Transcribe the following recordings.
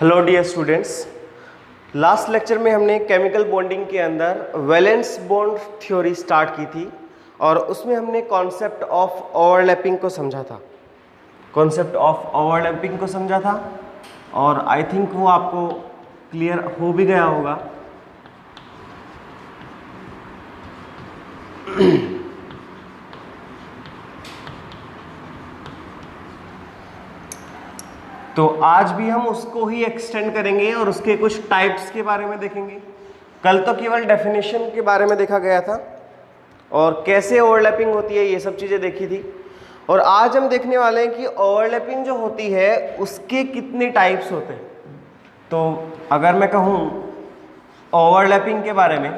Hello dear students, last lecture में हमने chemical bonding के अंदर वैलेंस बॉन्ड थ्योरी स्टार्ट की थी और उसमें हमने कॉन्सेप्ट ऑफ ओवरलैपिंग को समझा था। और आई थिंक वो आपको क्लियर हो भी गया होगा। तो आज भी हम उसको ही एक्सटेंड करेंगे और उसके कुछ टाइप्स के बारे में देखेंगे। कल तो केवल डेफिनेशन के बारे में देखा गया था और कैसे ओवरलैपिंग होती है ये सब चीज़ें देखी थी। और आज हम देखने वाले हैं कि ओवरलैपिंग जो होती है उसके कितने टाइप्स होते हैं। तो अगर मैं कहूँ ओवरलैपिंग के बारे में,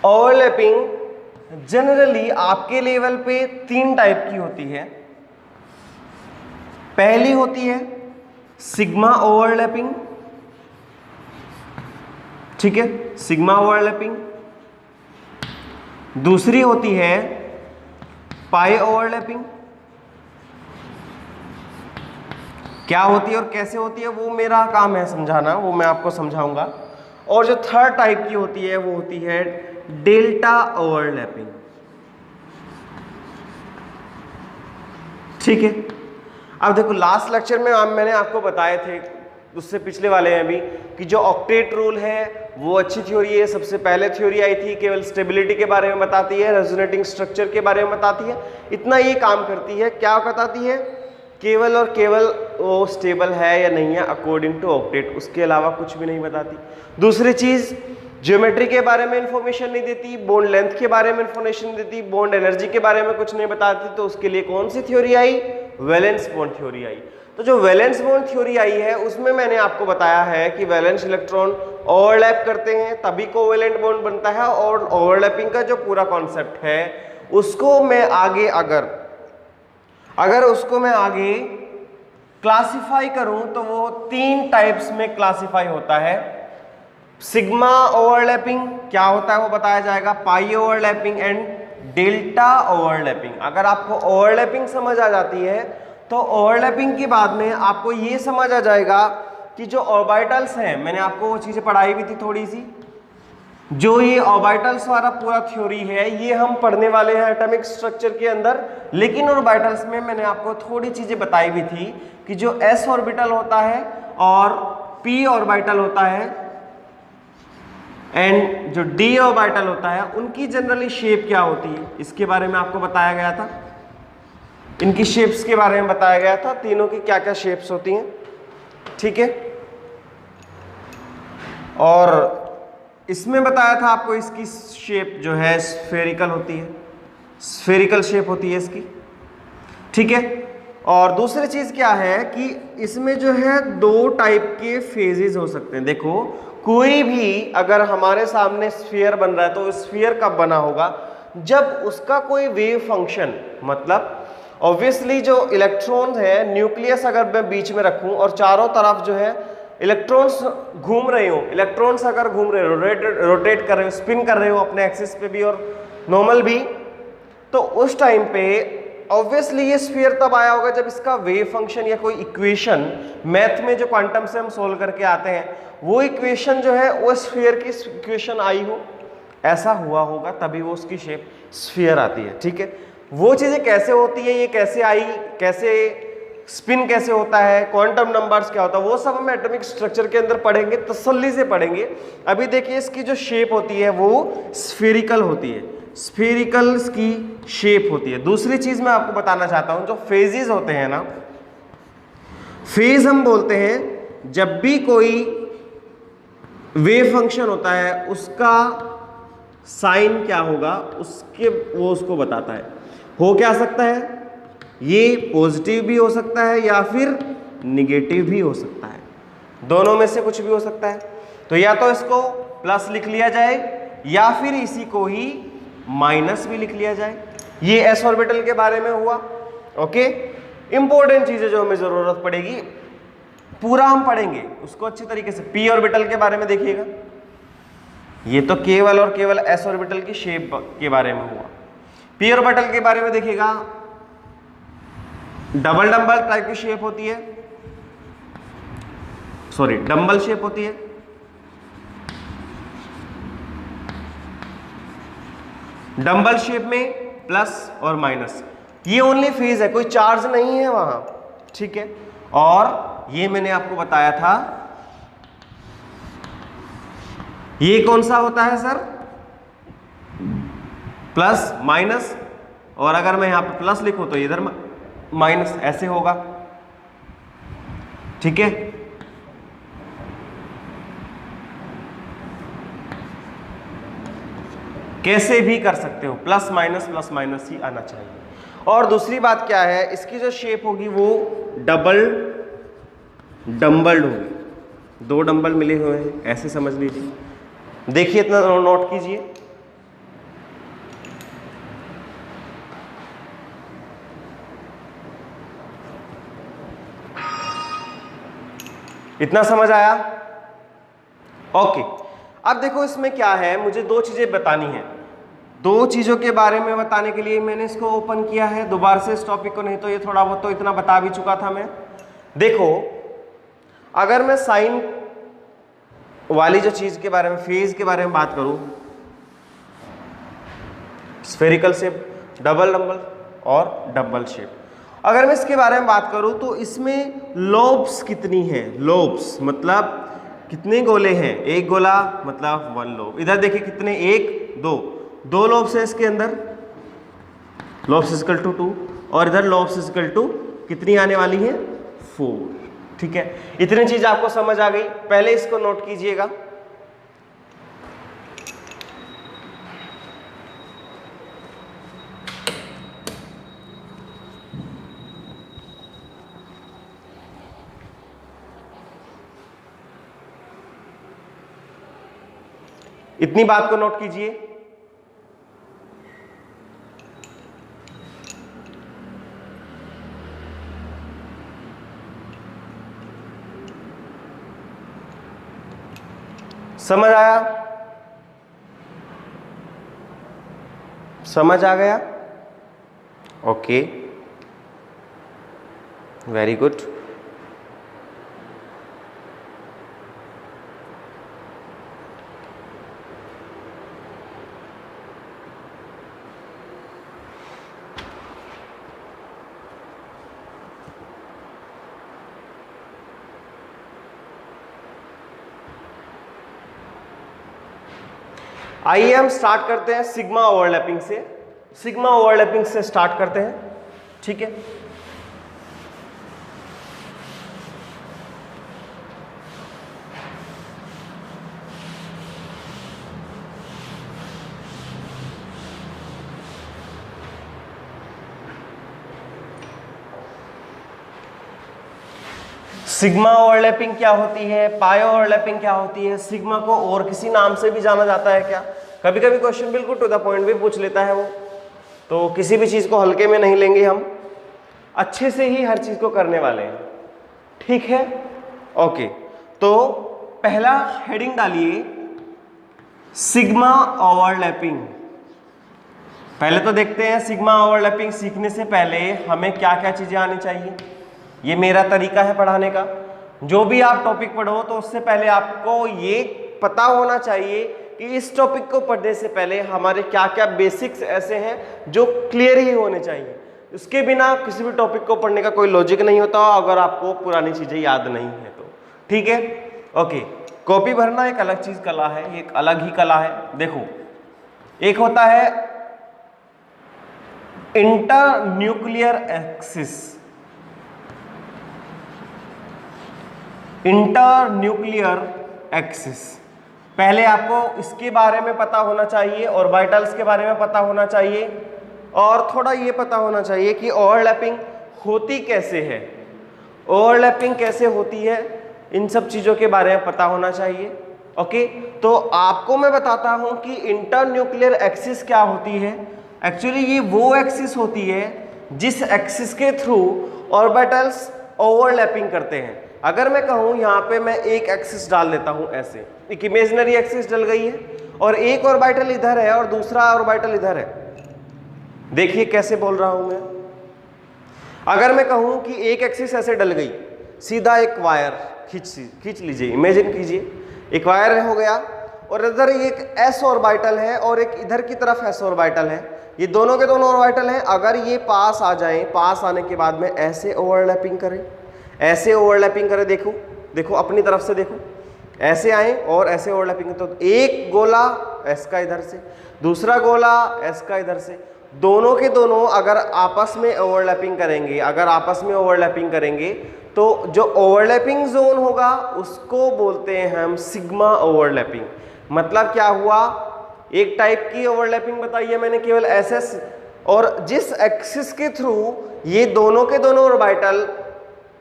ओवरलैपिंग जनरली आपके लेवल पे 3 टाइप की होती है। पहली होती है सिग्मा ओवरलैपिंग, ठीक है, सिग्मा ओवरलैपिंग। दूसरी होती है पाई ओवरलैपिंग। क्या होती है और कैसे होती है वो मेरा काम है समझाना, वो मैं आपको समझाऊंगा। और जो थर्ड टाइप की होती है वो होती है डेल्टा ओवरलैपिंग, ठीक है। अब देखो लास्ट लेक्चर में मैंने आपको बताए थे, उससे पिछले वाले में भी, कि जो ऑक्टेट रूल है वो अच्छी थ्योरी है। सबसे पहले थ्योरी आई थी, केवल स्टेबिलिटी के बारे में बताती है, रेजोनेटिंग स्ट्रक्चर के बारे में बताती है, इतना ये काम करती है। क्या बताती है? केवल और केवल वो स्टेबल है या नहीं है अकॉर्डिंग टू ऑक्टेट, उसके अलावा कुछ भी नहीं बताती। दूसरी चीज, ज्योमेट्री के बारे में इंफॉर्मेशन नहीं देती, बॉन्ड लेंथ के बारे में इंफॉर्मेशन नहीं देती, बॉन्ड एनर्जी के बारे में कुछ नहीं बताती। तो उसके लिए कौन सी थ्योरी आई? वैलेंस बॉन्ड थ्योरी आई। तो जो वैलेंस बॉन्ड थ्योरी आई है उसमें मैंने आपको बताया है कि वैलेंस इलेक्ट्रॉन ओवरलैप करते हैं तभी कोवेलेंट बॉन्ड बनता है। और ओवरलैपिंग का जो पूरा कॉन्सेप्ट है उसको मैं आगे अगर उसको मैं आगे क्लासिफाई करूं तो वो 3 टाइप्स में क्लासिफाई होता है। सिग्मा ओवरलैपिंग क्या होता है वो बताया जाएगा, पाई ओवरलैपिंग एंड डेल्टा ओवरलैपिंग। अगर आपको ओवरलैपिंग समझ आ जाती है तो ओवरलैपिंग के बाद में आपको ये समझ आ जाएगा कि जो ऑर्बिटल्स हैं, मैंने आपको वो चीजें पढ़ाई भी थी थोड़ी सी, जो ये ऑर्बिटल्स वाला पूरा थ्योरी है ये हम पढ़ने वाले हैं एटॉमिक स्ट्रक्चर के अंदर। लेकिन ऑर्बिटल्स में मैंने आपको थोड़ी चीजें बताई भी थी कि जो s ऑर्बिटल होता है और p ऑर्बिटल होता है एंड जो d ऑर्बिटल होता है उनकी जनरली शेप क्या होती है, इसके बारे में आपको बताया गया था। इनकी शेप्स के बारे में बताया गया था, तीनों की क्या क्या शेप्स होती हैं, ठीक है। और इसमें बताया था आपको इसकी शेप जो है स्फेरिकल होती है, स्फेरिकल शेप होती है इसकी, ठीक है। और दूसरी चीज क्या है कि इसमें जो है 2 टाइप के फेजेस हो सकते हैं। देखो कोई भी अगर हमारे सामने स्फीयर बन रहा है तो स्फीयर कब बना होगा? जब उसका कोई वेव फंक्शन, मतलब ऑब्वियसली जो इलेक्ट्रॉन्स है, न्यूक्लियस अगर मैं बीच में रखूं और चारों तरफ जो है इलेक्ट्रॉन्स घूम रहे हो, इलेक्ट्रॉन्स अगर घूम रहे हो, रोटेट कर रहे हो, स्पिन कर रहे हो अपने एक्सिस पे भी और नॉर्मल भी, तो उस टाइम पे ऑब्वियसली ये स्फीयर तब आया होगा जब इसका वेव फंक्शन या कोई इक्वेशन, मैथ में जो क्वांटम से हम सोल्व करके आते हैं वो इक्वेशन जो है वो स्फीयर की इक्वेशन आई हो, ऐसा हुआ होगा तभी वो उसकी शेप स्फीयर आती है, ठीक है। वो चीजें कैसे होती है, ये कैसे आई, कैसे स्पिन कैसे होता है, क्वांटम नंबर्स क्या होता है, वो सब हम एटॉमिक स्ट्रक्चर के अंदर पढ़ेंगे, तसल्ली से पढ़ेंगे। अभी देखिए इसकी जो शेप होती है वो स्फेरिकल होती है, स्फेरिकल की शेप होती है। दूसरी चीज मैं आपको बताना चाहता हूं, जो फेजेस होते हैं ना, फेज हम बोलते हैं जब भी कोई वेव फंक्शन होता है उसका साइन क्या होगा वो उसको बताता है। हो क्या सकता है? ये पॉजिटिव भी हो सकता है या फिर निगेटिव भी हो सकता है, दोनों में से कुछ भी हो सकता है। तो या तो इसको प्लस लिख लिया जाए या फिर इसी को ही माइनस भी लिख लिया जाए। ये s ऑर्बिटल के बारे में हुआ, ओके। इंपॉर्टेंट चीजें जो हमें जरूरत पड़ेगी पूरा हम पढ़ेंगे उसको अच्छी तरीके से। p ऑर्बिटल के बारे में देखिएगा, ये तो केवल और केवल s ऑर्बिटल की शेप के बारे में हुआ। p ऑर्बिटल के बारे में देखिएगा, डबल डंबल टाइप की शेप होती है, सॉरी डंबल शेप होती है। डंबल शेप में प्लस और माइनस, ये ओनली फेज है, कोई चार्ज नहीं है वहां, ठीक है। और ये मैंने आपको बताया था, ये कौन सा होता है सर, प्लस माइनस, और अगर मैं यहां पे प्लस लिखूं तो इधर माइनस, ऐसे होगा, ठीक है। कैसे भी कर सकते हो, प्लस माइनस ही आना चाहिए। और दूसरी बात क्या है, इसकी जो शेप होगी वो डबल डंबल होगी, दो डंबल मिले हुए हैं, ऐसे समझ लीजिए। देखिए इतना नोट कीजिए, इतना समझ आया? ओके। अब देखो इसमें क्या है, मुझे दो चीजें बतानी है, दो चीजों के बारे में बताने के लिए मैंने इसको ओपन किया है दोबारा से इस टॉपिक को, नहीं तो ये थोड़ा बहुत तो इतना बता भी चुका था मैं। देखो अगर मैं साइन वाली जो चीज के बारे में, फेज के बारे में बात करूं, स्फेरिकल शेप, डबल डंबल और डबल शेप, अगर मैं इसके बारे में बात करूं तो इसमें लोब्स कितनी है, लोब्स मतलब कितने गोले हैं, एक गोला मतलब वन लोब। इधर देखिए कितने, एक दो लोब्स है इसके अंदर, लोब्स इक्वल टू 2, और इधर लोब्स इक्वल टू कितनी आने वाली है, 4, ठीक है। इतनी चीज आपको समझ आ गई, पहले इसको नोट कीजिएगा। इतनी बात को नोट कीजिए। समझ आया? समझ आ गया? Okay, very good. आइए हम स्टार्ट करते हैं सिग्मा ओवरलैपिंग से, सिग्मा ओवरलैपिंग से स्टार्ट करते हैं, ठीक है। सिग्मा ओवरलैपिंग क्या होती है, पाई ओवरलैपिंग क्या होती है, सिग्मा को और किसी नाम से भी जाना जाता है क्या? कभी कभी क्वेश्चन बिल्कुल टू द पॉइंट भी पूछ लेता है वो, तो किसी भी चीज को हल्के में नहीं लेंगे हम, अच्छे से ही हर चीज को करने वाले हैं, ठीक है। ओके, तो पहला हेडिंग डालिए सिग्मा ओवरलैपिंग। पहले तो देखते हैं सिग्मा ओवरलैपिंग सीखने से पहले हमें क्या क्या चीजें आनी चाहिए। ये मेरा तरीका है पढ़ाने का, जो भी आप टॉपिक पढ़ो तो उससे पहले आपको ये पता होना चाहिए कि इस टॉपिक को पढ़ने से पहले हमारे क्या क्या बेसिक्स ऐसे हैं जो क्लियर ही होने चाहिए। उसके बिना किसी भी टॉपिक को पढ़ने का कोई लॉजिक नहीं होता अगर आपको पुरानी चीजें याद नहीं है तो, ठीक है। ओके, कॉपी भरना एक अलग चीज कला है, एक अलग ही कला है। देखो, एक होता है inter nuclear axis, inter nuclear axis, पहले आपको इसके बारे में पता होना चाहिए, ऑर्बिटल्स के बारे में पता होना चाहिए, और थोड़ा ये पता होना चाहिए कि ओवरलैपिंग होती कैसे है, ओवरलैपिंग कैसे होती है, इन सब चीज़ों के बारे में पता होना चाहिए। ओके, तो आपको मैं बताता हूं कि इंटर न्यूक्लियर एक्सिस क्या होती है। एक्चुअली ये वो एक्सिस होती है जिस एक्सिस के थ्रू ऑर्बिटल्स ओवरलैपिंग करते हैं। अगर मैं कहूं यहाँ पे मैं एक एक्सिस डाल देता हूं, ऐसे एक इमेजिनरी एक्सिस डल गई है और एक ऑर्बिटल इधर है और दूसरा ऑर्बिटल इधर है। देखिए कैसे बोल रहा हूं मैं, अगर मैं कहूं कि एक एक्सिस ऐसे डल गई, सीधा एक वायर खींच लीजिए, इमेजिन कीजिए एक वायर हो गया और इधर एक एस ऑर्बिटल है और एक इधर की तरफ एस ऑर्बिटल है, ये दोनों के दोनों ऑर्बिटल हैं। अगर ये पास आ जाएं, पास आने के बाद में ऐसे ओवरलैपिंग करें, ऐसे ओवरलैपिंग करें, देखो देखो अपनी तरफ से देखो, ऐसे आए और ऐसे ओवरलैपिंग, तो एक गोला एस का इधर से, दूसरा गोला एस का इधर से, दोनों के दोनों अगर आपस में ओवरलैपिंग करेंगे, अगर आपस में ओवरलैपिंग करेंगे तो जो ओवरलैपिंग जोन होगा उसको बोलते हैं हम सिग्मा ओवरलैपिंग। मतलब क्या हुआ, एक टाइप की ओवरलैपिंग बताई है मैंने केवल एस एस, और जिस एक्सिस के थ्रू ये दोनों के दोनों ऑर्बिटल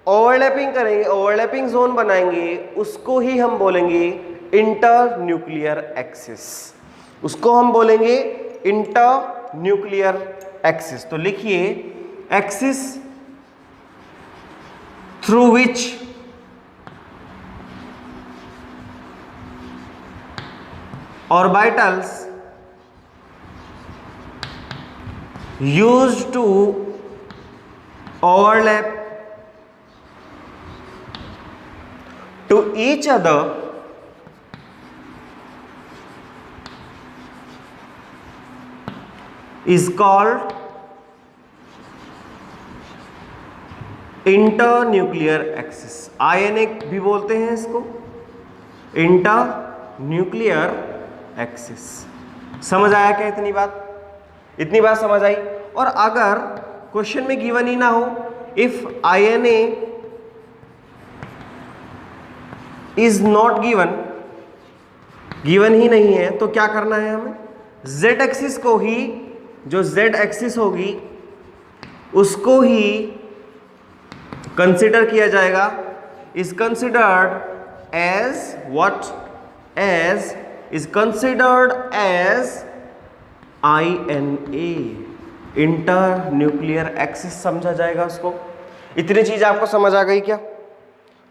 ओवरलैपिंग करेंगे, ओवरलैपिंग जोन बनाएंगे, उसको ही हम बोलेंगे इंटर न्यूक्लियर एक्सिस, उसको हम बोलेंगे इंटर न्यूक्लियर एक्सिस। तो लिखिए axis through which orbitals used to overlap to each other is called internuclear axis. आयनिक भी बोलते हैं इसको, इंटरन्यूक्लियर एक्सिस। समझ आया क्या इतनी बात? इतनी बात समझ आई? और अगर क्वेश्चन में गिवन ही ना हो, if INA is not given, given ही नहीं है, तो क्या करना है हमें? जेड एक्सिस को ही, जो जेड एक्सिस होगी उसको ही कंसिडर किया जाएगा, is considered as what? As is considered as INA, internuclear axis समझा जाएगा उसको। इतनी चीज आपको समझ आ गई क्या?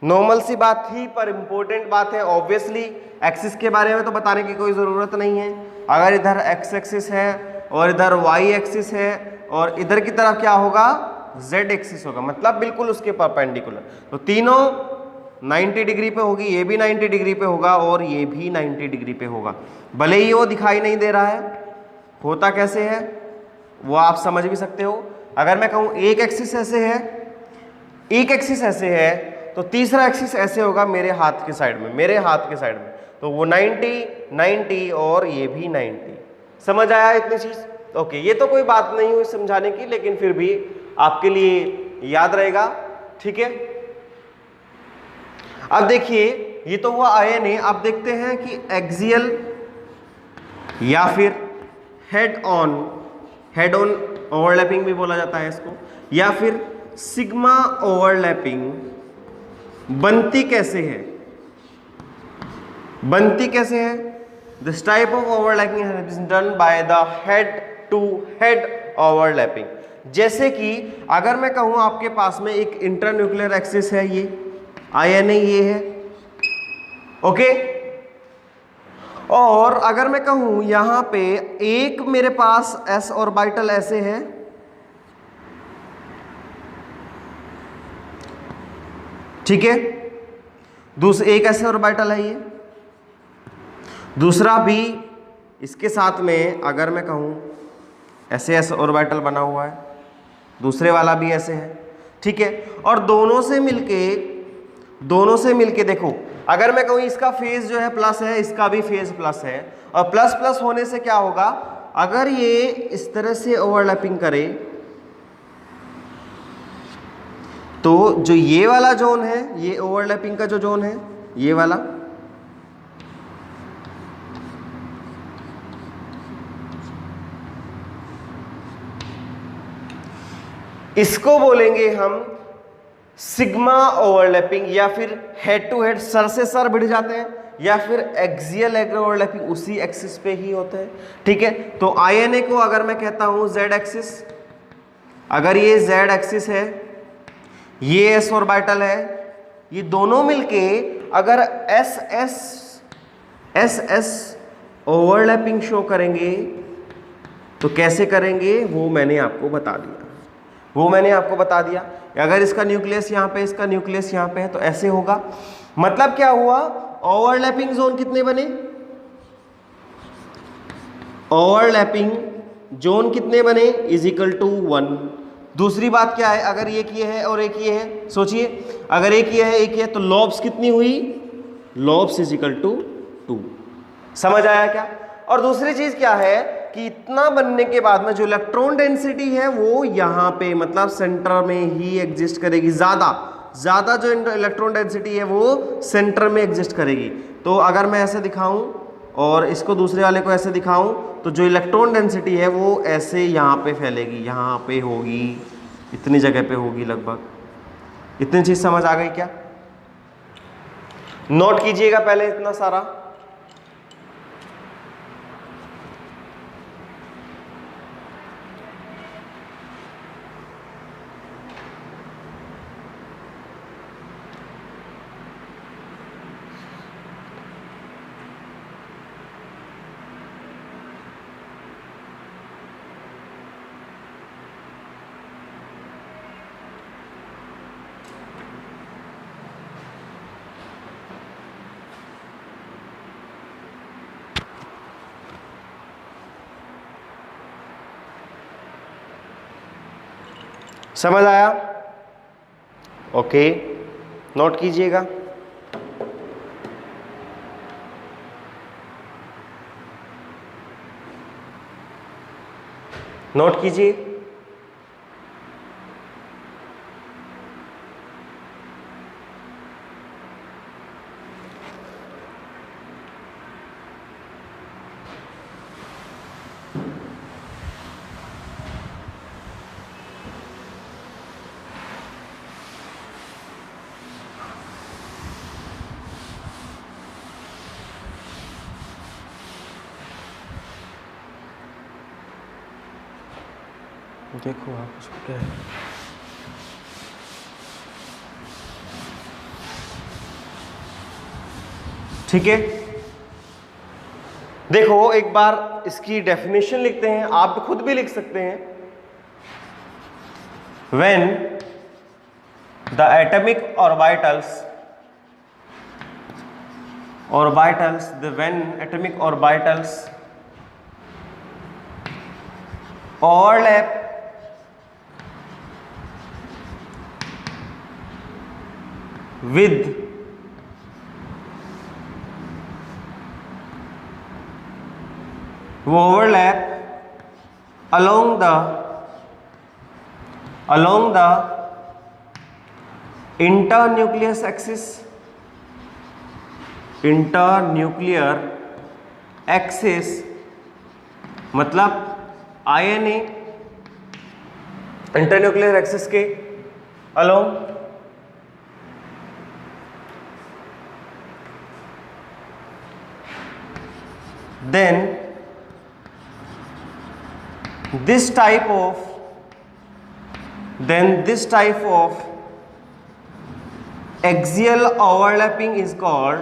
नॉर्मल सी बात थी पर इंपॉर्टेंट बात है। ऑब्वियसली एक्सिस के बारे में तो बताने की कोई ज़रूरत नहीं है। अगर इधर एक्स एक्सिस है और इधर वाई एक्सिस है और इधर की तरफ क्या होगा? जेड एक्सिस होगा, मतलब बिल्कुल उसके परपेंडिकुलर। तो तीनों 90 डिग्री पे होगी, ये भी 90 डिग्री पे होगा और ये भी 90 डिग्री पे होगा। भले ही वो दिखाई नहीं दे रहा है, होता कैसे है वो आप समझ भी सकते हो। अगर मैं कहूँ एक एक्सिस ऐसे है, एक एक्सिस ऐसे है, तो तीसरा एक्सिस ऐसे होगा मेरे हाथ के साइड में, मेरे हाथ के साइड में, तो वो 90 90 और ये भी 90। समझ आया इतनी चीज? ओके, ये तो कोई बात नहीं हुई समझाने की, लेकिन फिर भी आपके लिए याद रहेगा, ठीक है। अब देखिए ये तो हुआ आयन। अब देखते हैं कि एक्सियल या फिर हेड ऑन ओवरलैपिंग भी बोला जाता है इसको, या फिर सिग्मा ओवरलैपिंग बनती कैसे है? बनती कैसे है? This type of overlapping is done by the head to head overlapping. जैसे कि अगर मैं कहूं आपके पास में एक इंटरन्यूक्लियर एक्सिस है, ये आयन ये है, ओके। और अगर मैं कहूं यहां पे एक मेरे पास एस ऑर्बिटल ऐसे है, ठीक है, एक ऐसे ऑर्बिटल है ये, दूसरा भी इसके साथ में अगर मैं कहूं ऐसे ऐसे ऑर्बिटल बना हुआ है, दूसरे वाला भी ऐसे है, ठीक है। और दोनों से मिलके देखो, अगर मैं कहूँ इसका फेज जो है प्लस है, इसका भी फेज प्लस है, और प्लस प्लस होने से क्या होगा? अगर ये इस तरह से ओवरलैपिंग करे तो जो ये वाला जोन है, ये ओवरलैपिंग का जो जोन है, ये वाला, इसको बोलेंगे हम सिग्मा ओवरलैपिंग, या फिर हेड टू हेड सर से सर भिड़ जाते हैं, या फिर एक्सियल ओवरलैपिंग उसी एक्सिस पे ही होते हैं, ठीक है। तो आईएनए को अगर मैं कहता हूं जेड एक्सिस, अगर ये जेड एक्सिस है, ये एस ऑर्बिटल है, ये दोनों मिलके अगर एस एस ओवरलैपिंग शो करेंगे तो कैसे करेंगे वो मैंने आपको बता दिया। वो मैंने आपको बता दिया। अगर इसका न्यूक्लियस यहाँ पे, इसका न्यूक्लियस यहाँ पे है तो ऐसे होगा। मतलब क्या हुआ, ओवरलैपिंग जोन कितने बने, ओवरलैपिंग जोन कितने बने, इज इक्वल टू 1। दूसरी बात क्या है, अगर एक ये है और एक ये है, सोचिए अगर एक ये है एक ये है तो लॉब्स कितनी हुई, लॉब्स इज इक्वल टू 2। समझ आया क्या। और दूसरी चीज क्या है कि इतना बनने के बाद में जो इलेक्ट्रॉन डेंसिटी है वो यहाँ पे मतलब सेंटर में ही एग्जिस्ट करेगी, ज्यादा जो इलेक्ट्रॉन डेंसिटी है वो सेंटर में एग्जिस्ट करेगी। तो अगर मैं ऐसे दिखाऊं और इसको दूसरे वाले को ऐसे दिखाऊं तो जो इलेक्ट्रॉन डेंसिटी है वो ऐसे यहाँ पे फैलेगी, यहाँ पे होगी, इतनी जगह पे होगी लगभग। इतनी चीज समझ आ गई क्या, नोट कीजिएगा पहले इतना सारा। समझ आया, ओके, नोट कीजिएगा। नोट कीजिए। देखो आप उसको क्या है, ठीक है। देखो एक बार इसकी डेफिनेशन लिखते हैं, आप खुद भी लिख सकते हैं। When the atomic orbitals when atomic orbitals overlap with along the internuclear axis मतलब INA इंटरन्यूक्लियर एक्सिस के along then this type of axial overlapping is called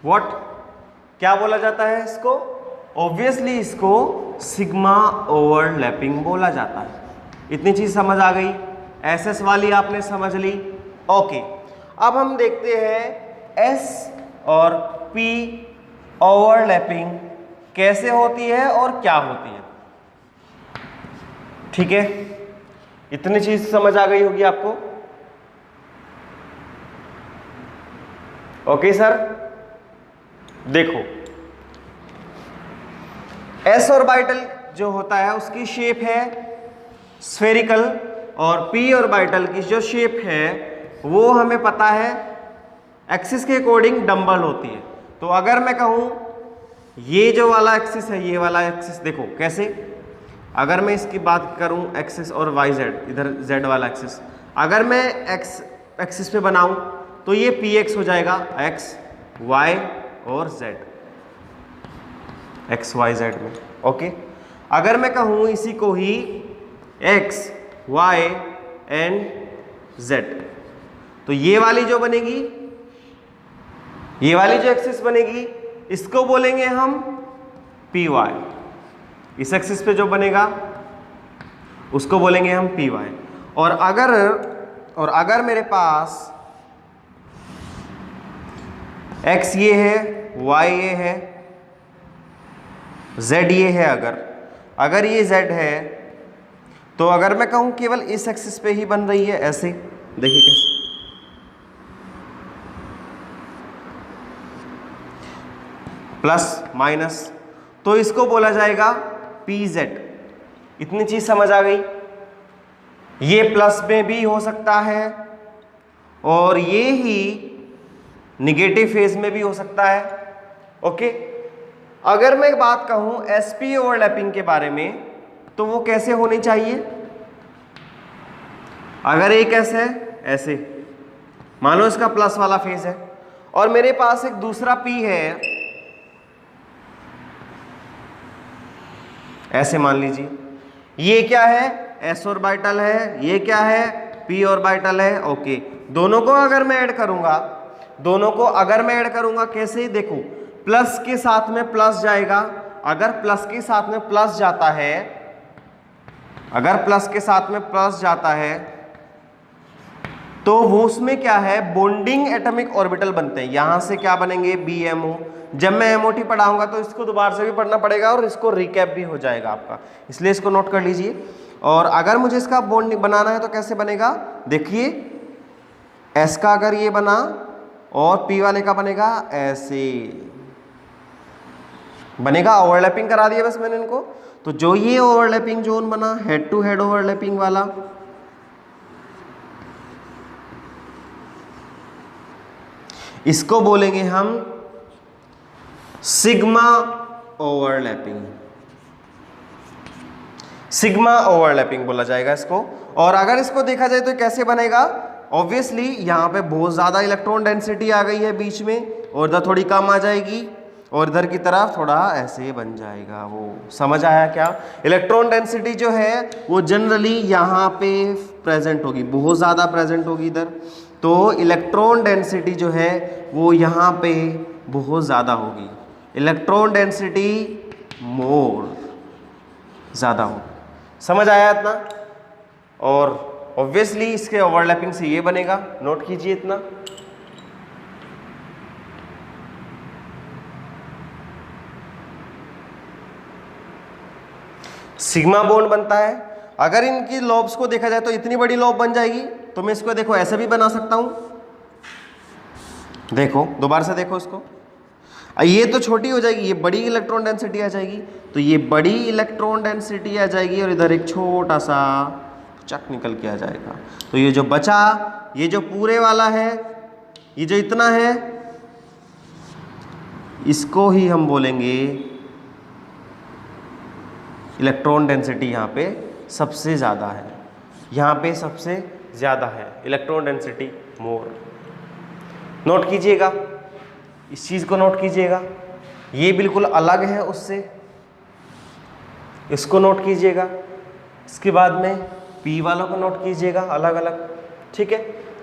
what, क्या बोला जाता है इसको, ऑब्वियसली इसको सिग्मा ओवरलैपिंग बोला जाता है। इतनी चीज समझ आ गई, एसएस वाली आपने समझ ली, ओके। अब हम देखते हैं एस और पी ओवरलैपिंग कैसे होती है और क्या होती है, ठीक है। इतनी चीज समझ आ गई होगी आपको, ओके सर। देखो एस ऑर्बिटल जो होता है उसकी शेप है स्फेरिकल और पी ऑर्बिटल की जो शेप है वो हमें पता है एक्सिस के अकॉर्डिंग डंबल होती है। तो अगर मैं कहूं ये जो वाला एक्सिस है, ये वाला एक्सिस देखो कैसे, अगर मैं इसकी बात करूं एक्सिस और वाई जेड, इधर जेड वाला एक्सिस, अगर मैं एक्स एक्सिस पे बनाऊं तो ये पी एक्स हो जाएगा, एक्स वाई और जेड, एक्स वाई जेड में, ओके। अगर मैं कहूं इसी को ही एक्स वाई एंड जेड, तो ये वाली जो बनेगी, ये वाली जो एक्सिस बनेगी इसको बोलेंगे हम पी वाई, इस एक्सिस पे जो बनेगा उसको बोलेंगे हम पी वाई। और अगर मेरे पास x ये है, y ये है, z ये है, अगर ये z है तो अगर मैं कहूं केवल इस एक्सिस पे ही बन रही है, ऐसे देखिए कैसे, प्लस माइनस, तो इसको बोला जाएगा pz। इतनी चीज समझ आ गई। ये प्लस में भी हो सकता है और ये ही निगेटिव फेज में भी हो सकता है। ओके, अगर मैं बात कहूं sp ओवरलैपिंग के बारे में तो वो कैसे होनी चाहिए? अगर एक ऐसे है, ऐसे मान लो इसका प्लस वाला फेज है और मेरे पास एक दूसरा p है, ऐसे मान लीजिए, ये क्या है, s ऑर्बिटल है, ये क्या है, p ऑर्बिटल है। ओके, दोनों को अगर मैं ऐड करूंगा, कैसे, देखो प्लस के साथ में प्लस जाएगा, अगर प्लस के साथ में प्लस जाता है तो वो उसमें क्या है, बॉन्डिंग एटॉमिक ऑर्बिटल बनते हैं। यहां से क्या बनेंगे, BMO। जब मैं MOT पढ़ाऊंगा तो इसको दोबारा से भी पढ़ना पड़ेगा और इसको रिकैप भी हो जाएगा आपका, इसलिए इसको नोट कर लीजिए। और अगर मुझे इसका बॉन्डिंग बनाना है तो कैसे बनेगा, देखिए S का अगर ये बना और P वाले का बनेगा ऐसे बनेगा, ओवरलैपिंग करा दिया बस मैंने इनको। तो जो ये ओवरलैपिंग जोन बना, हेड टू हेड ओवरलैपिंग वाला, इसको बोलेंगे हम सिग्मा ओवरलैपिंग बोला जाएगा इसको। और अगर इसको देखा जाए तो कैसे बनेगा, ऑब्वियसली यहां पे बहुत ज्यादा इलेक्ट्रॉन डेंसिटी आ गई है बीच में, और इधर थोड़ी कम आ जाएगी और इधर की तरफ थोड़ा ऐसे बन जाएगा। वो समझ आया क्या? इलेक्ट्रॉन डेंसिटी जो है वो जनरली यहाँ पे प्रेजेंट होगी, बहुत ज़्यादा प्रेजेंट होगी इधर, तो इलेक्ट्रॉन डेंसिटी जो है वो यहाँ पे बहुत ज़्यादा होगी, इलेक्ट्रॉन डेंसिटी मोर ज़्यादा होगी। समझ आया इतना? और ऑब्वियसली इसके ओवरलैपिंग से ये बनेगा, नोट कीजिए इतना। सिग्मा बॉन्ड बनता है। अगर इनकी लॉब्स को देखा जाए तो इतनी बड़ी लॉब बन जाएगी, तो मैं इसको देखो ऐसे भी बना सकता हूं, देखो दोबारा से देखो इसको, ये तो छोटी हो जाएगी, ये बड़ी इलेक्ट्रॉन डेंसिटी आ जाएगी, तो ये बड़ी इलेक्ट्रॉन डेंसिटी आ जाएगी और इधर एक छोटा सा चक निकल के आ जाएगा। तो ये जो बचा, ये जो पूरे वाला है, ये जो इतना है, इसको ही हम बोलेंगे इलेक्ट्रॉन डेंसिटी। यहाँ पे सबसे ज़्यादा है, यहाँ पे सबसे ज़्यादा है इलेक्ट्रॉन डेंसिटी मोर। नोट कीजिएगा, इस चीज़ को नोट कीजिएगा, ये बिल्कुल अलग है उससे, इसको नोट कीजिएगा। इसके बाद में P वालों को नोट कीजिएगा अलग अलग, ठीक है?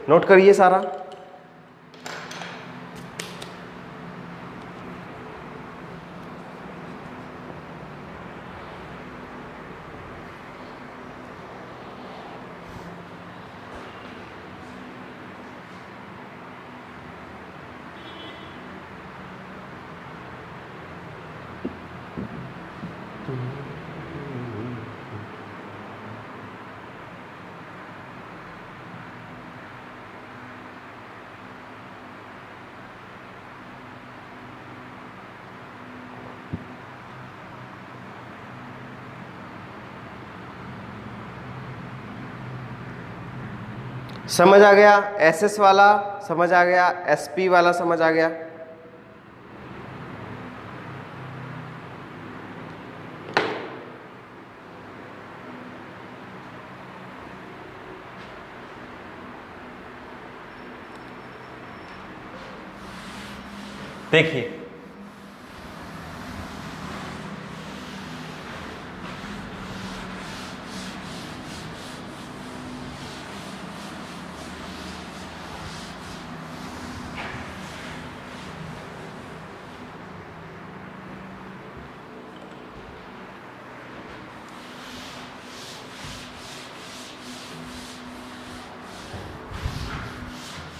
नोट करिए सारा। समझ आ गया? SS वाला समझ आ गया, SP वाला समझ आ गया। देखिए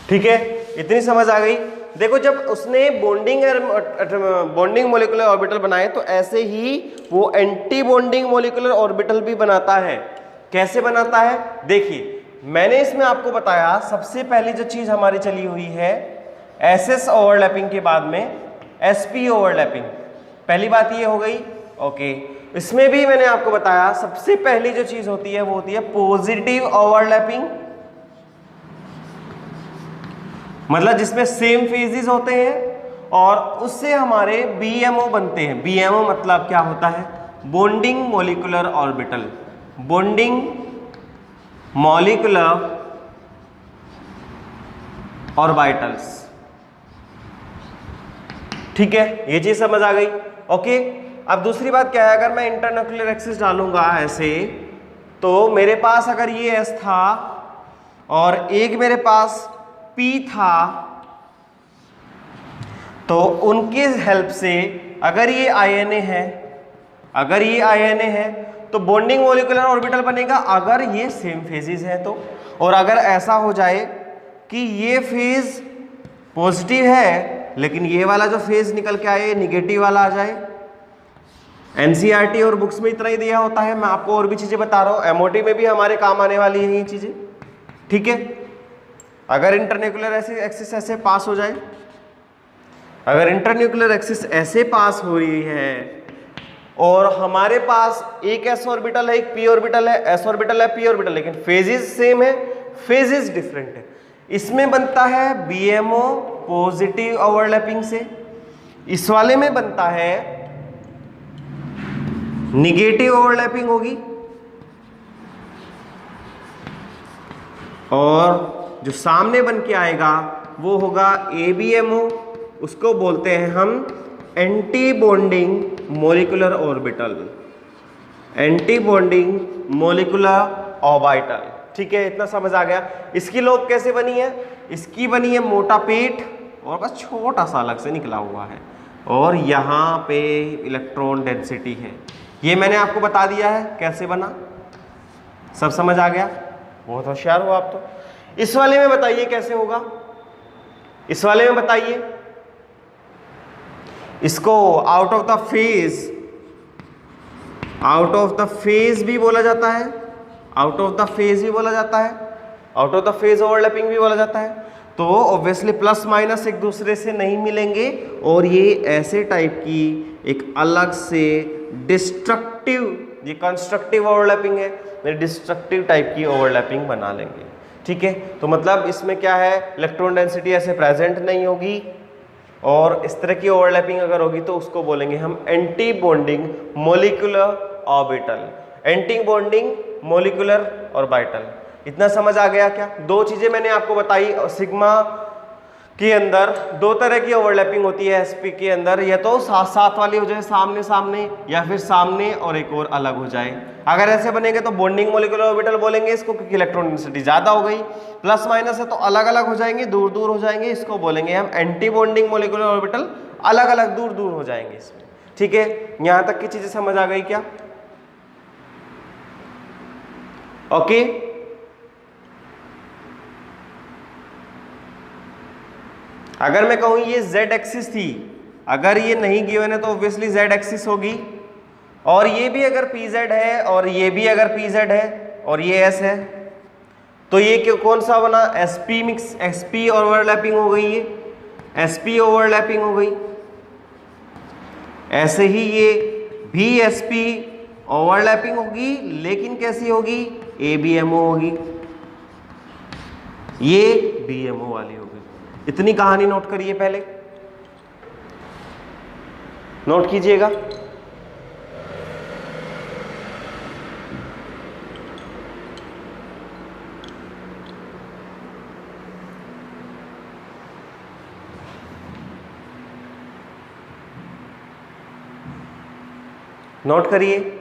ठीक है, इतनी समझ आ गई। देखो जब उसने बॉन्डिंग मोलिकुलर ऑर्बिटल बनाए तो ऐसे ही वो एंटी बॉन्डिंग मोलिकुलर ऑर्बिटल भी बनाता है। कैसे बनाता है? देखिए मैंने इसमें आपको बताया सबसे पहली जो चीज हमारी चली हुई है एसएस ओवरलैपिंग के बाद में एसपी ओवरलैपिंग, पहली बात ये हो गई। ओके, इसमें भी मैंने आपको बताया सबसे पहली जो चीज होती है वो होती है पॉजिटिव ओवरलैपिंग, मतलब जिसमें सेम फेजेस होते हैं और उससे हमारे बीएमओ बनते हैं। बीएमओ मतलब क्या होता है? Bonding molecular orbital, bonding molecular orbitals. ठीक है, ये चीज समझ आ गई। ओके, अब दूसरी बात क्या है, अगर मैं इंटरन्यूक्लियर एक्सिस डालूंगा ऐसे, तो मेरे पास अगर ये एस था और एक मेरे पास P था, तो उनकी हेल्प से अगर ये INA है, अगर ये INA है तो बॉन्डिंग मोलिकुलर ऑर्बिटल बनेगा अगर ये सेम फेजेस है तो। और अगर ऐसा हो जाए कि ये फेज पॉजिटिव है लेकिन ये वाला जो फेज निकल के आए निगेटिव वाला आ जाए। एनसीईआरटी और बुक्स में इतना ही दिया होता है, मैं आपको और भी चीजें बता रहा हूं, एमओटी में भी हमारे काम आने वाली है ये चीजें। ठीक है, अगर इंटरन्यूक्लियर एक्सिस ऐसे पास हो जाए, अगर इंटरन्यूक्लियर एक्सिस ऐसे पास हो रही है और हमारे पास एक एस ऑर्बिटल है, एक पी ऑर्बिटल है, एस ऑर्बिटल है, पी ऑर्बिटल, लेकिन फेजेस सेम है, फेजेस डिफरेंट है, इसमें बनता है बीएमओ पॉजिटिव ओवरलैपिंग से, इस वाले में बनता है निगेटिव ओवरलैपिंग होगी, और जो सामने बन के आएगा वो होगा एबीएमओ, उसको बोलते हैं हम anti bonding molecular orbital, anti bonding molecular orbital. ठीक है, इतना समझ आ गया। इसकी लोब कैसे बनी है? इसकी बनी है मोटा पेट और बस छोटा सा अलग से निकला हुआ है, और यहाँ पे इलेक्ट्रॉन डेंसिटी है। ये मैंने आपको बता दिया है कैसे बना, सब समझ आ गया, बहुत होशियार हो आप तो। इस वाले में बताइए कैसे होगा, इस वाले में बताइए। इसको out of the phase, out of the phase भी बोला जाता है, आउट ऑफ द फेज भी बोला जाता है, out of the phase overlapping भी बोला जाता है। तो ऑब्वियसली प्लस माइनस एक दूसरे से नहीं मिलेंगे और ये ऐसे टाइप की एक अलग से डिस्ट्रक्टिव, ये कंस्ट्रक्टिव ओवरलैपिंग है, मेरे डिस्ट्रक्टिव टाइप की ओवरलैपिंग बना लेंगे। ठीक है, तो मतलब इसमें क्या है, इलेक्ट्रॉन डेंसिटी ऐसे प्रेजेंट नहीं होगी, और इस तरह की ओवरलैपिंग अगर होगी तो उसको बोलेंगे हम anti bonding molecular orbital, anti bonding molecular orbital. इतना समझ आ गया क्या? दो चीजें मैंने आपको बताई, सिग्मा के अंदर दो तरह की ओवरलैपिंग होती है एसपी के अंदर, या तो साथ साथ वाली हो जाए सामने सामने, या फिर सामने और एक और अलग हो जाए। अगर ऐसे बनेंगे तो बॉन्डिंग मोलिकुलर ऑर्बिटल बोलेंगे इसको, क्योंकि इलेक्ट्रॉन डेंसिटी ज्यादा हो गई। प्लस माइनस है तो अलग अलग हो जाएंगे, दूर दूर हो जाएंगे, इसको बोलेंगे हम एंटी बॉन्डिंग मोलिकुलर ऑर्बिटल, अलग अलग दूर दूर हो जाएंगे इसमें। ठीक है, यहां तक की चीजें समझ आ गई क्या? ओके, अगर मैं कहूं ये z एक्सिस थी, अगर ये नहीं गिवन है तो ऑब्वियसली z एक्सिस होगी, और ये भी अगर pz है और ये भी अगर pz है और ये s है, तो ये कौन सा बना? sp मिक्स, sp ओवरलैपिंग हो गई, ये sp ओवरलैपिंग हो गई। ऐसे ही ये भी sp ओवरलैपिंग होगी, लेकिन कैसी होगी? abmo होगी, ये bmo वाली होगी। इतनी कहानी नोट करिए, पहले नोट कीजिएगा। नोट करिए।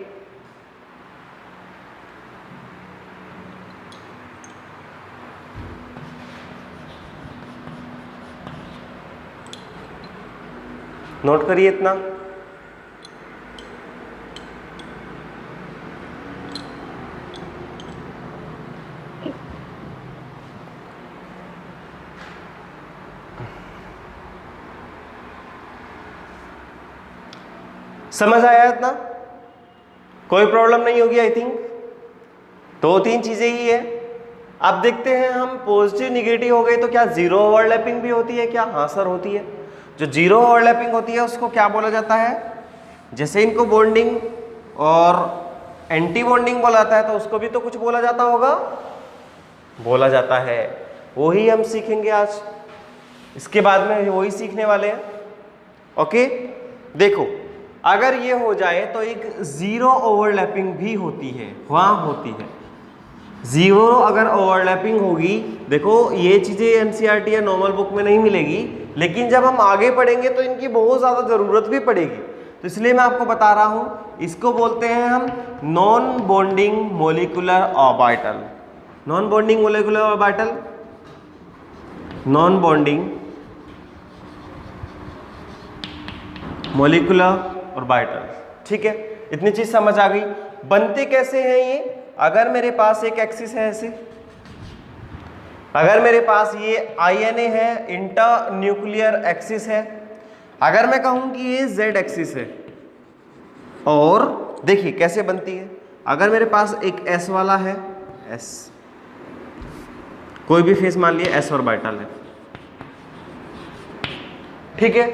नोट करिए इतना। समझ आया इतना? कोई प्रॉब्लम नहीं होगी आई थिंक। दो तीन चीजें ही है। अब देखते हैं हम, पॉजिटिव निगेटिव हो गई तो क्या जीरो ओवरलैपिंग भी होती है क्या? हाँ सर होती है। जो जीरो ओवरलैपिंग होती है उसको क्या बोला जाता है? जैसे इनको बॉन्डिंग और एंटी बॉन्डिंग बोला जाता है तो उसको भी तो कुछ बोला जाता होगा, बोला जाता है। वही हम सीखेंगे आज, इसके बाद में वही सीखने वाले हैं। ओके, देखो अगर ये हो जाए तो एक जीरो ओवरलैपिंग भी होती है, वहां होती है जीरो अगर ओवरलैपिंग होगी। देखो ये चीजें एनसीईआरटी या नॉर्मल बुक में नहीं मिलेगी, लेकिन जब हम आगे पढ़ेंगे तो इनकी बहुत ज्यादा जरूरत भी पड़ेगी, तो इसलिए मैं आपको बता रहा हूं। इसको बोलते हैं हम non bonding molecular orbital. Non bonding molecular orbital, non bonding molecular orbital. ठीक है, इतनी चीज समझ आ गई। बनते कैसे हैं ये? अगर मेरे पास एक एक्सिस है ऐसे, अगर मेरे पास ये INA है, इंटर न्यूक्लियर एक्सिस है, अगर मैं कहूं कि ये Z एक्सिस है, और देखिए कैसे बनती है। अगर मेरे पास एक S वाला है, S कोई भी फेस मान लिया S ऑर्बिटल है, ठीक है,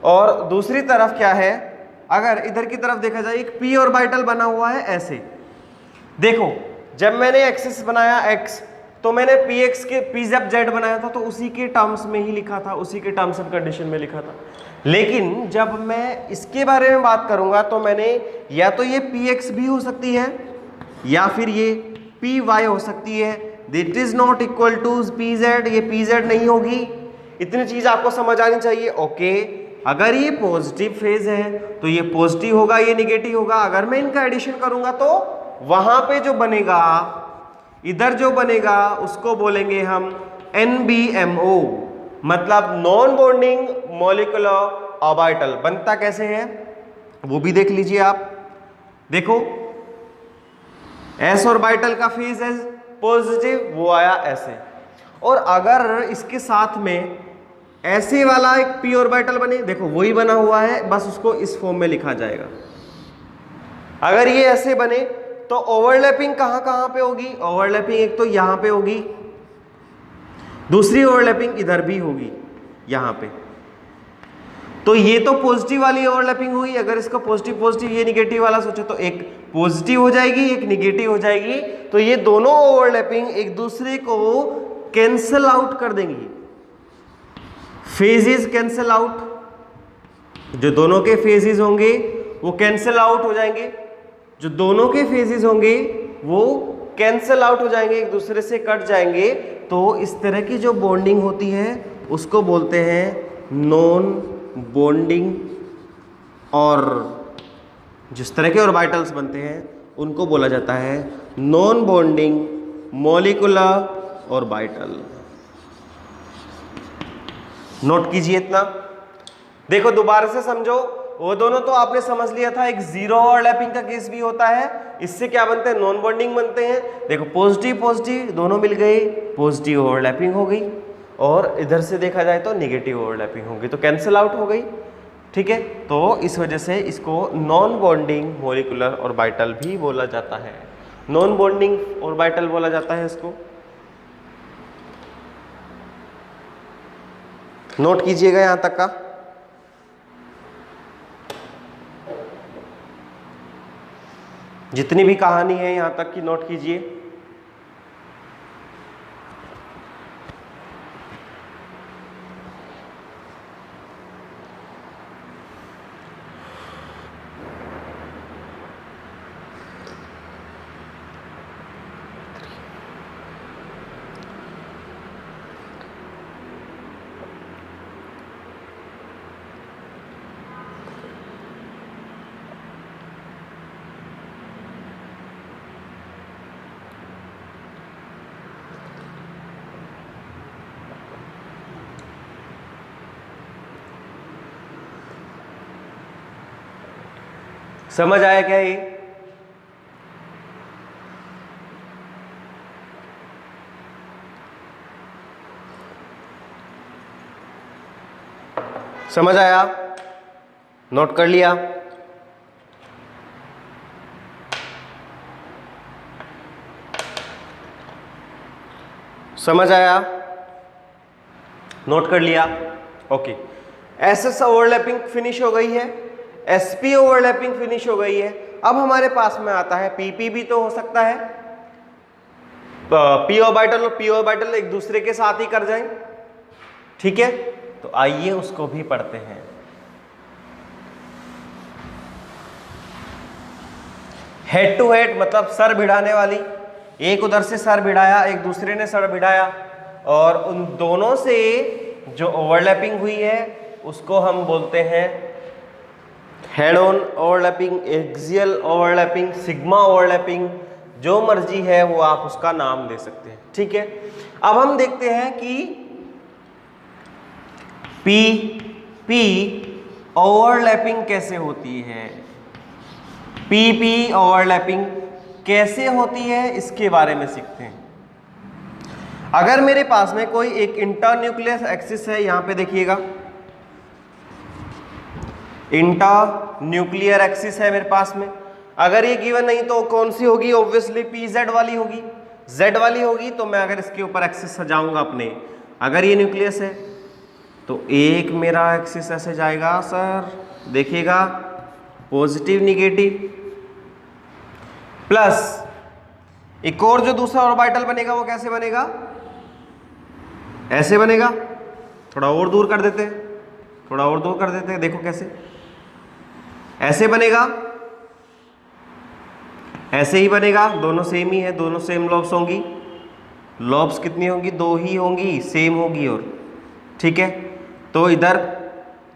और दूसरी तरफ क्या है, अगर इधर की तरफ देखा जाए एक P ऑर्बिटल बना हुआ है ऐसे। देखो जब मैंने एक्सिस बनाया x, तो मैंने px के p जब z बनाया था तो उसी के टर्म्स में ही लिखा था, उसी के टर्म्स एंड कंडीशन में लिखा था। लेकिन जब मैं इसके बारे में बात करूंगा तो मैंने या तो ये px भी हो सकती है या फिर ये py हो सकती है। That is not equal to pz, ये pz नहीं होगी। इतनी चीज आपको समझ आनी चाहिए। ओके, अगर ये पॉजिटिव फेज है तो ये पॉजिटिव होगा, ये निगेटिव होगा। अगर मैं इनका एडिशन करूंगा तो वहां पे जो बनेगा, इधर जो बनेगा उसको बोलेंगे हम NBMO, मतलब नॉन बॉन्डिंग मोलिकुलर ऑर्बिटल। बनता कैसे है वो भी देख लीजिए आप। देखो S ऑर्बिटल का फेज है पॉजिटिव, वो आया ऐसे, और अगर इसके साथ में ऐसे वाला एक p ऑर्बिटल बने, देखो वही बना हुआ है, बस उसको इस फॉर्म में लिखा जाएगा। अगर ये ऐसे बने तो ओवरलैपिंग कहां कहां पे होगी? ओवरलैपिंग एक तो यहां पे होगी, दूसरी ओवरलैपिंग इधर भी होगी यहां पे। तो ये तो पॉजिटिव वाली ओवरलैपिंग हुई। अगर इसका पॉजिटिव पॉजिटिव, ये निगेटिव वाला सोचो तो एक पॉजिटिव हो जाएगी, एक निगेटिव हो जाएगी। तो ये दोनों ओवरलैपिंग एक दूसरे को कैंसल आउट कर देंगी, फेजेस कैंसल आउट। जो दोनों के फेजेस होंगे वो कैंसल आउट हो जाएंगे, जो दोनों के फेजेस होंगे वो कैंसल आउट हो जाएंगे, एक दूसरे से कट जाएंगे। तो इस तरह की जो बॉन्डिंग होती है उसको बोलते हैं नॉन बॉन्डिंग, और जिस तरह के ऑर्बिटल्स बनते हैं उनको बोला जाता है non bonding molecular orbital. Note कीजिए इतना। देखो दोबारा से समझो, वो दोनों तो आपने समझ लिया था। एक जीरो ओवरलैपिंग का केस भी होता है, इससे क्या बनते हैं? नॉन बॉन्डिंग बनते हैं। देखो पॉजिटिव पॉजिटिव दोनों मिल गए, पॉजिटिव ओवरलैपिंग हो गई, और इधर से देखा जाए तो नेगेटिव ओवरलैपिंग होगी, तो कैंसिल आउट हो गई। ठीक है, तो इस वजह से इसको नॉन बॉन्डिंग मॉलिक्यूलर ऑर्बिटल भी बोला जाता है, नॉन बॉन्डिंग ऑर्बिटल बोला जाता है इसको। नोट कीजिएगा यहां तक का। जितनी भी कहानी है यहां तक की नोट कीजिए। समझ आया क्या ये? समझ आया? नोट कर लिया? समझ आया? नोट कर लिया? ओके। एसएस ओवरलैपिंग फिनिश हो गई है, एसपी ओवरलैपिंग फिनिश हो गई है। अब हमारे पास में आता है पीपी भी तो हो सकता है, पी ऑर्बिटल और पी ऑर्बिटल एक दूसरे के साथ ही कर जाएं, ठीक है? तो आइए उसको भी पढ़ते हैं। हेड टू हेड मतलब सर भिड़ाने वाली, एक उधर से सर भिड़ाया, एक दूसरे ने सर भिड़ाया, और उन दोनों से जो ओवरलैपिंग हुई है उसको हम बोलते हैं head on overlapping, axial overlapping, sigma overlapping, जो मर्जी है वो आप उसका नाम दे सकते हैं, ठीक है? अब हम देखते हैं कि पी ओवरलैपिंग कैसे होती है, पी ओवरलैपिंग कैसे होती है इसके बारे में सीखते हैं। अगर मेरे पास में कोई एक इंटरन्यूक्लियस एक्सिस है, यहां पे देखिएगा इंटरन्यूक्लियर एक्सिस है मेरे पास में, अगर ये गिवन नहीं तो कौन सी होगी? ऑब्वियसली पी जेड वाली होगी, जेड वाली होगी। तो मैं अगर इसके ऊपर एक्सिस सजाऊंगा अपने, अगर ये न्यूक्लियस है तो एक मेरा एक्सिस ऐसे जाएगा सर, देखिएगा पॉजिटिव निगेटिव, प्लस एक और जो दूसरा ऑर्बिटल बनेगा वो कैसे बनेगा? ऐसे बनेगा। थोड़ा और दूर कर देते हैं, थोड़ा और दूर कर देते हैं, देखो कैसे, ऐसे बनेगा, ऐसे ही बनेगा, दोनों सेम ही है, दोनों सेम लॉब्स होंगी। लॉब्स कितनी होंगी? 2 ही होंगी, सेम होगी, और ठीक है। तो इधर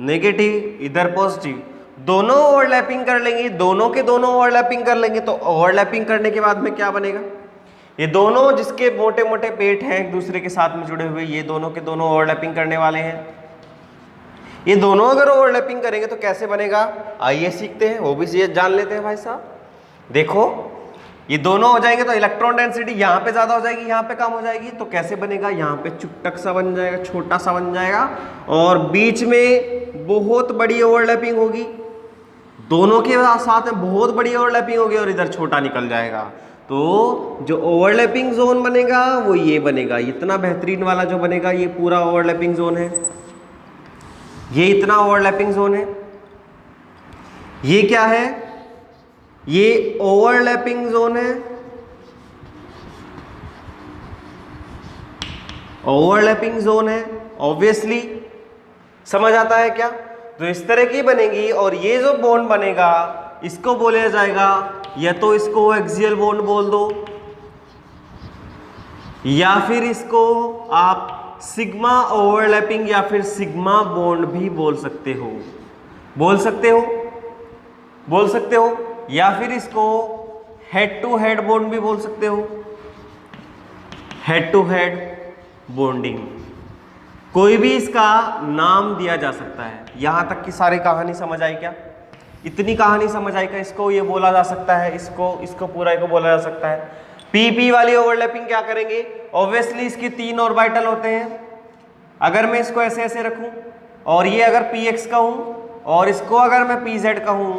नेगेटिव इधर पॉजिटिव, दोनों ओवरलैपिंग कर लेंगे, दोनों के दोनों ओवरलैपिंग कर लेंगे। तो ओवरलैपिंग करने के बाद में क्या बनेगा? ये दोनों जिसके मोटे मोटे पेट हैं एक दूसरे के साथ में जुड़े हुए, ये दोनों के दोनों ओवरलैपिंग करने वाले हैं। ये दोनों अगर ओवरलैपिंग करेंगे तो कैसे बनेगा? आइए सीखते हैं, वो भी जान लेते हैं भाई साहब। देखो ये दोनों हो जाएंगे तो इलेक्ट्रॉन डेंसिटी यहाँ पे ज्यादा हो जाएगी, यहाँ पे कम हो जाएगी। तो कैसे बनेगा? यहाँ पे चुपटक सा बन जाएगा, छोटा सा बन जाएगा, और बीच में बहुत बड़ी ओवरलैपिंग होगी, दोनों के साथ में बहुत बड़ी ओवरलैपिंग होगी, और इधर छोटा निकल जाएगा। तो जो ओवरलैपिंग जोन बनेगा वो ये बनेगा, इतना बेहतरीन वाला जो बनेगा, ये पूरा ओवरलैपिंग जोन है, ये इतना ओवरलैपिंग जोन है। ये क्या है? ये ओवरलैपिंग जोन है, ओवरलैपिंग जोन है। ऑब्वियसली समझ आता है क्या? तो इस तरह की बनेगी, और ये जो बॉन्ड बनेगा इसको बोला जाएगा, या तो इसको एक्सियल बॉन्ड बोल दो, या फिर इसको आप सिग्मा ओवरलैपिंग या फिर सिग्मा बॉन्ड भी बोल सकते हो, बोल सकते हो, बोल सकते हो, या फिर इसको हेड टू हेड बॉन्ड भी बोल सकते हो, हेड टू हेड बॉन्डिंग, कोई भी इसका नाम दिया जा सकता है। यहां तक की सारी कहानी समझ आई क्या? इतनी कहानी समझ आई क्या? इसको ये बोला जा सकता है, इसको पूरा को बोला जा सकता है। पी वाली ओवरलैपिंग क्या करेंगे? ऑब्वियसली इसके 3 ऑर्बिटल होते हैं। अगर मैं इसको ऐसे ऐसे रखूं, और ये अगर पी एक्स कहूं, और इसको अगर मैं पी जेड कहूं,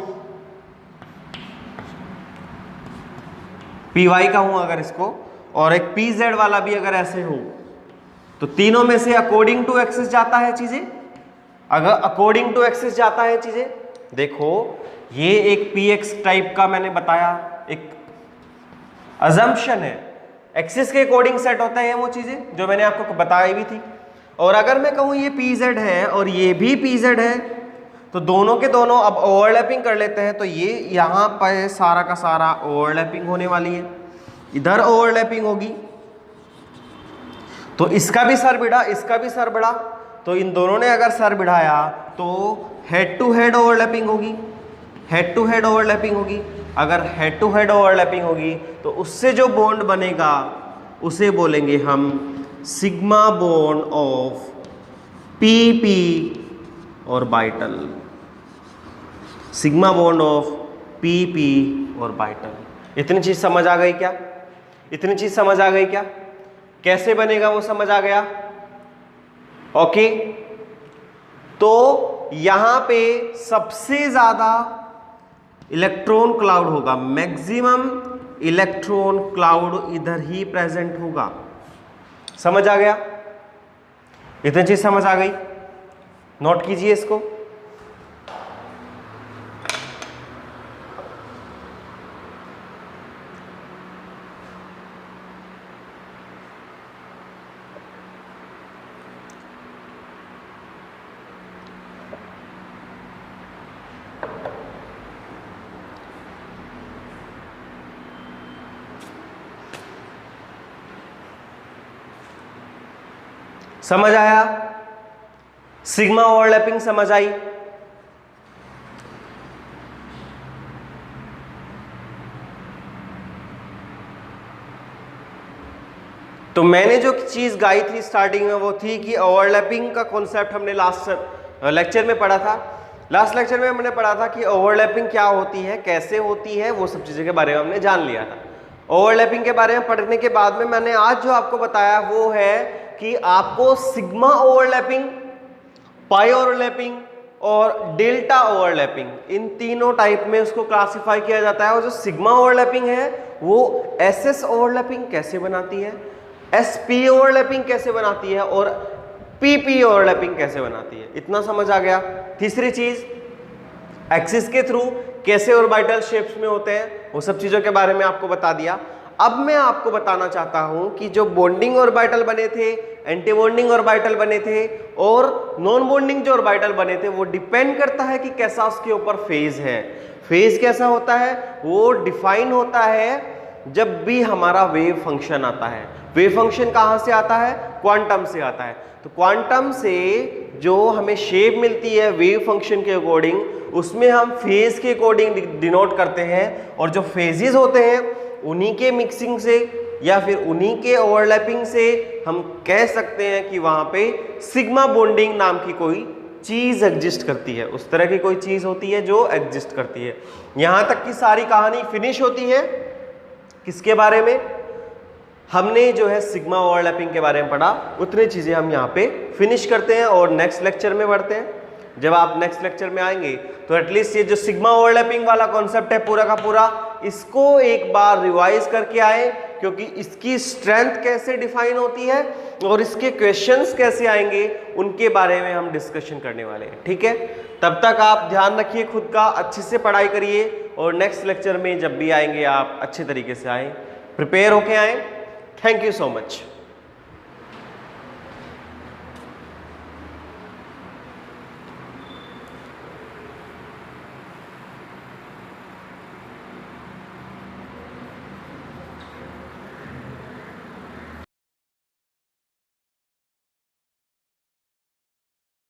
पी वाई कहूं अगर इसको, और एक पी जेड वाला भी अगर ऐसे हो, तो तीनों में से अकॉर्डिंग टू एक्सिस जाता है चीजें। अगर अकॉर्डिंग टू एक्सिस जाता है चीजें, देखो ये एक पी एक्स टाइप का मैंने बताया, एक अजम्पशन है, एक्सिस के अकॉर्डिंग सेट होते हैं वो चीजें जो मैंने आपको बताई भी थी। और अगर मैं कहूं ये पी जेड है और ये भी पी जेड है, तो दोनों के दोनों अब ओवरलैपिंग कर लेते हैं। तो ये यहाँ पर सारा का सारा ओवरलैपिंग होने वाली है, इधर ओवरलैपिंग होगी, तो इसका भी सर भिड़ा, इसका भी सर भिड़ा, तो इन दोनों ने अगर सर भिड़ाया तो हेड टू हेड ओवरलैपिंग होगी, हेड टू हेड ओवरलैपिंग होगी। अगर हेड टू हेड ओवरलैपिंग होगी तो उससे जो बॉन्ड बनेगा उसे बोलेंगे हम सिग्मा बॉन्ड ऑफ पी और बाइटल, सिग्मा बॉन्ड ऑफ पी और बाइटल। इतनी चीज समझ आ गई क्या? इतनी चीज समझ आ गई क्या? कैसे बनेगा वो समझ आ गया? ओके। तो यहां पे सबसे ज्यादा इलेक्ट्रॉन क्लाउड होगा, मैक्सिमम इलेक्ट्रॉन क्लाउड इधर ही प्रेजेंट होगा, समझ आ गया? इतनी चीज समझ आ गई? नोट कीजिए इसको। समझ आया? सिग्मा ओवरलैपिंग समझ आई? तो मैंने जो चीज गाई थी स्टार्टिंग में वो थी कि ओवरलैपिंग का कॉन्सेप्ट हमने लास्ट लेक्चर में पढ़ा था। लास्ट लेक्चर में हमने पढ़ा था कि ओवरलैपिंग क्या होती है, कैसे होती है, वो सब चीज़ों के बारे में हमने जान लिया था। ओवरलैपिंग के बारे में पढ़ने के बाद में मैंने आज जो आपको बताया वो है कि आपको सिग्मा ओवरलैपिंग, पाई ओवरलैपिंग और डेल्टा ओवरलैपिंग, इन तीनों टाइप में उसको क्लासिफाई किया जाता है। और जो सिग्मा ओवरलैपिंग है वो एसएस ओवरलैपिंग कैसे बनाती है, एसपी ओवरलैपिंग कैसे बनाती है और पीपी ओवरलैपिंग कैसे बनाती है, इतना समझ आ गया। तीसरी चीज, एक्सिस के थ्रू कैसे ऑर्बिटल शेप्स में होते हैं, वो सब चीजों के बारे में आपको बता दिया। अब मैं आपको बताना चाहता हूं कि जो बॉन्डिंग ऑर्बिटल बने थे, एंटी बॉन्डिंग ऑर्बिटल बने थे और नॉन बॉन्डिंग जो ऑर्बिटल बने थे, वो डिपेंड करता है कि कैसा उसके ऊपर फेज है। फेज कैसा होता है वो डिफाइन होता है जब भी हमारा वेव फंक्शन आता है। वेव फंक्शन कहां से आता है? क्वांटम से आता है। तो क्वांटम से जो हमें शेप मिलती है वेव फंक्शन के अकॉर्डिंग, उसमें हम फेज के अकॉर्डिंग डिनोट करते हैं। और जो फेजेस होते हैं उन्हीं के मिक्सिंग से या फिर उन्हीं के ओवरलैपिंग से हम कह सकते हैं कि वहां पे सिग्मा बॉन्डिंग नाम की कोई चीज एग्जिस्ट करती है। उस तरह की कोई चीज होती है जो एग्जिस्ट करती है। यहां तक की सारी कहानी फिनिश होती है। किसके बारे में? हमने जो है सिग्मा ओवरलैपिंग के बारे में पढ़ा, उतनी चीजें हम यहाँ पे फिनिश करते हैं और नेक्स्ट लेक्चर में बढ़ते हैं। जब आप नेक्स्ट लेक्चर में आएंगे तो एटलीस्ट ये जो सिग्मा ओवरलैपिंग वाला कॉन्सेप्ट है पूरा का पूरा, इसको एक बार रिवाइज करके आए, क्योंकि इसकी स्ट्रेंथ कैसे डिफाइन होती है और इसके क्वेश्चंस कैसे आएंगे उनके बारे में हम डिस्कशन करने वाले हैं। ठीक है, तब तक आप ध्यान रखिए खुद का, अच्छे से पढ़ाई करिए और नेक्स्ट लेक्चर में जब भी आएंगे आप अच्छे तरीके से आए, प्रिपेयर होके आए। Thank you so much.